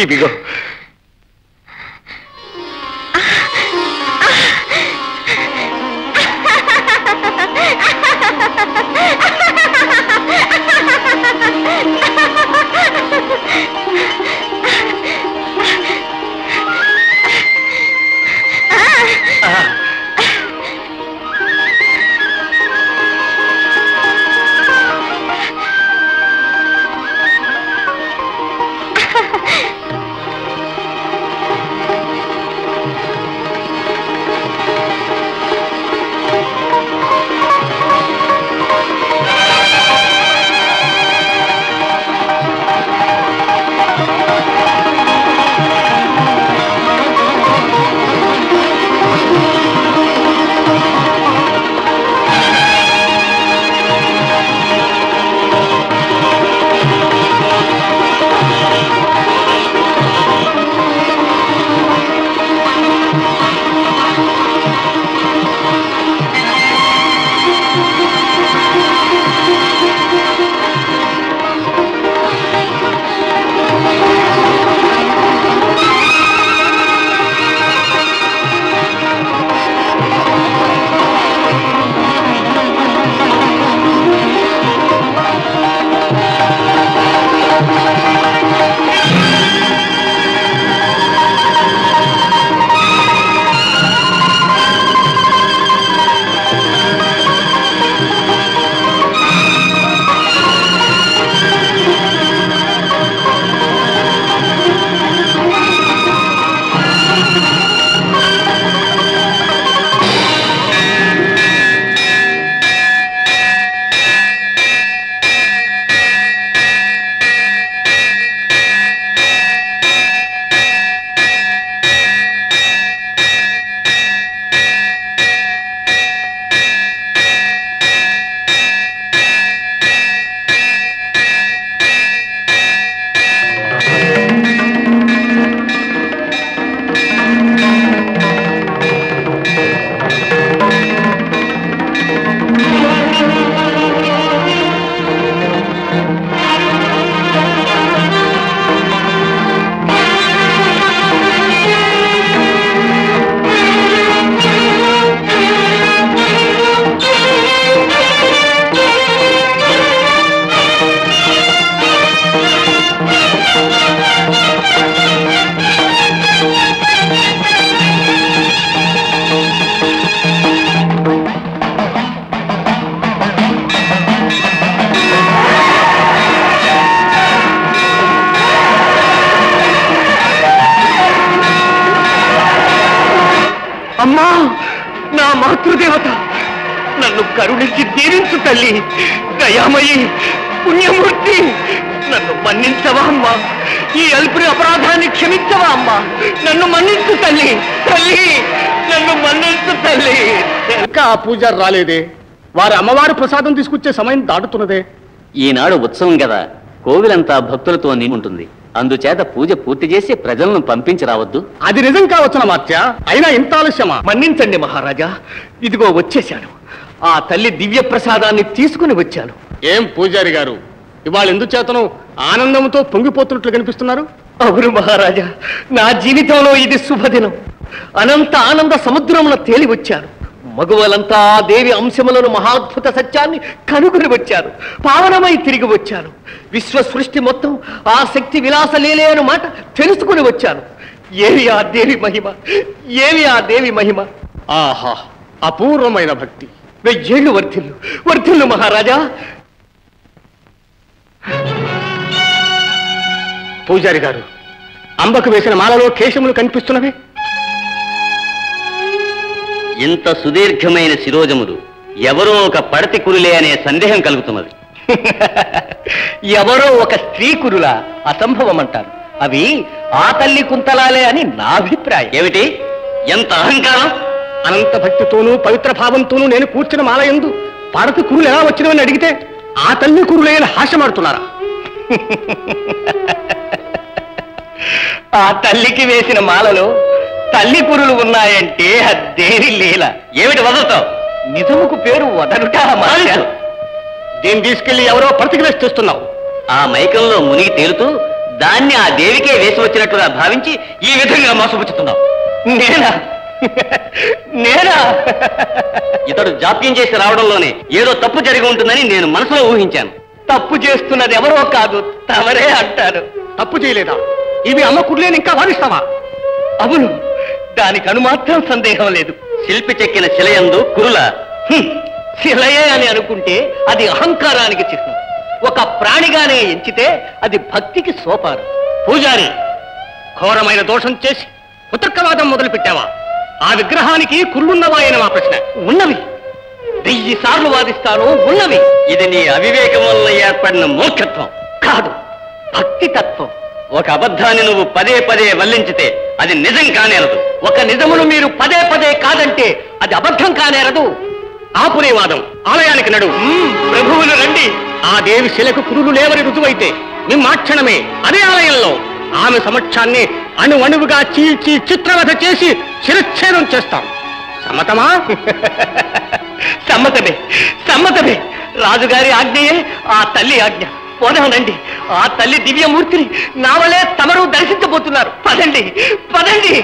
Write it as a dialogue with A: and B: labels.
A: ఇదిగో. అమ్మా, నా మాతృదేవత, నన్ను కరుణించి దీవించు తల్లి. దయామయి, పుణ్యమూర్తి, నన్ను మన్నించవా అమ్మా? ఈ అల్పుని అపరాధాన్ని క్షమించవా అమ్మా? నన్ను మన్నించు తల్లి. తల్లి, నన్ను మన్నించు తల్లి.
B: ఇంకా ఆ పూజారి రాలేదే? వారి అమ్మవారి ప్రసాదం తీసుకొచ్చే సమయం దాటుతున్నదే.
C: ఈనాడు ఉత్సవం కదా, కోవిలంతా భక్తులతో నిండుంటుంది. అందుచేత పూజ పూర్తి చేసి ప్రజలను పంపించి రావద్దు.
B: అది నిజం కావచ్చున మాత్య, అయినా ఇంత ఆలస్యమా?
A: మన్నించండి మహారాజా, ఇదిగో వచ్చేశాను. ఆ తల్లి దివ్య ప్రసాదాన్ని తీసుకుని వచ్చాను.
B: ఏం పూజారి గారు, ఇవాళ ఎందుచేతను ఆనందంతో పొంగిపోతున్నట్లు కనిపిస్తున్నారు?
A: అవును మహారాజా, నా జీవితంలో ఇది శుభదినం. అనంత ఆనంద సముద్రమున తేలి వచ్చాను. మగువలంతా ఆ దేవి అంశములను మహాద్భుత సత్యాన్ని కనుగొని వచ్చారు. పావనమై తిరిగి వచ్చాను. విశ్వ సృష్టి మొత్తం ఆ శక్తి విలాస లీలే అను మాట తెలుసుకుని వచ్చాను. ఏవి ఆ దేవి మహిమ, ఏవి ఆ దేవి మహిమ!
B: ఆహా, అపూర్వమైన భక్తి.
A: 1000 ఏళ్ళు వర్ధిల్లు, వర్ధిల్లు మహారాజా.
B: పూజారి గారు, అంబకు వేసిన మాలలో కేశములు కనిపిస్తున్నవే.
C: ఇంత సుదీర్ఘమైన శిరోజములు ఎవరో ఒక పడతి కురులే అనే సందేహం కలుగుతున్నది.
A: ఎవరో ఒక స్త్రీ కురులా? అసంభవం అంటారు. అవి ఆ తల్లి కుంతలాలే అని నా అభిప్రాయం.
C: ఏమిటి, ఎంత అహంకారం!
B: అనంత భక్తితోనూ పవిత్ర భావంతోనూ నేను కూర్చున్న మాల యందు పడతి కురులు ఎలా వచ్చినవని అడిగితే ఆ తల్లి కురులే అని హాస్యమాడుతున్నారా?
A: ఆ తల్లికి వేసిన మాలలో తల్లి కురులు ఉన్నాయంటే అదేవి లీల.
C: ఏమిటి వదలుతావు?
A: నిజముకు పేరు వదలుట.
B: దీన్ని తీసుకెళ్లి ఎవరో పడతికి వేసి తెస్తున్నావు.
C: ఆ మైకంలో మునిగి తేలుతూ దాన్ని ఆ దేవికే వేసి వచ్చినట్లుగా భావించి ఈ విధంగా మోసపుచ్చుతున్నావు.
A: నేనా నేనా
C: ఇతడు జాప్యం చేసి రావడంలోనే ఏదో తప్పు జరిగి ఉంటుందని నేను మనసులో ఊహించాను.
A: తప్పు చేస్తున్నది ఎవరో కాదు, తమరే అంటారు.
B: తప్పు చేయలేదా? ఇవి అమ్మ కుర్లేని ఇంకా భావిస్తావా?
A: అవును, దానికి అనుమాత్రం సందేహం లేదు.
C: శిల్పి చెక్కిన శిలయందు కురుల
A: శిలయే అని అనుకుంటే అది అహంకారానికి చిహ్నం. ఒక ప్రాణిగానే ఎంచితే అది భక్తికి సోపానం.
B: పూజారి, ఘోరమైన దోషం చేసి పుత్రకవాదం మొదలు పెట్టావా? ఆ విగ్రహానికి కుళ్ళున్నవా అయిన మా ప్రశ్న.
A: ఉన్నవి, 1000 సార్లు వాదిస్తాను, ఉన్నవి.
C: ఇది నీ అవివేకం వల్ల ఏర్పడిన మూర్ఖత్వం
A: కాదు, భక్తి తత్వం.
C: ఒక అబద్ధాన్ని నువ్వు పదే పదే వల్లించితే అది నిజం కానేరదు.
A: ఒక నిజమును మీరు పదే పదే కాదంటే అది అబద్ధం కానేరదు.
B: ఆపునేవాదం. ఆలయానికి నడు.
A: ప్రభువులు రండి.
B: ఆ దేవి శిలకు కురులు లేవని రుజువైతే మిమ్మాక్షణమే అదే ఆలయంలో ఆమె సమక్షాన్ని అణువణువుగా చీల్చి చిత్రవధ చేసి శిరచ్ఛేదం చేస్తాం. సమ్మతమా?
A: సమ్మతమే, సమ్మతమే. రాజుగారి ఆజ్ఞయే ఆ తల్లి ఆజ్ఞ. పోదానండి. ఆ తల్లి దివ్యమూర్తిని నా వలే తమరు దర్శించబోతున్నారు. పదండి, పదండి.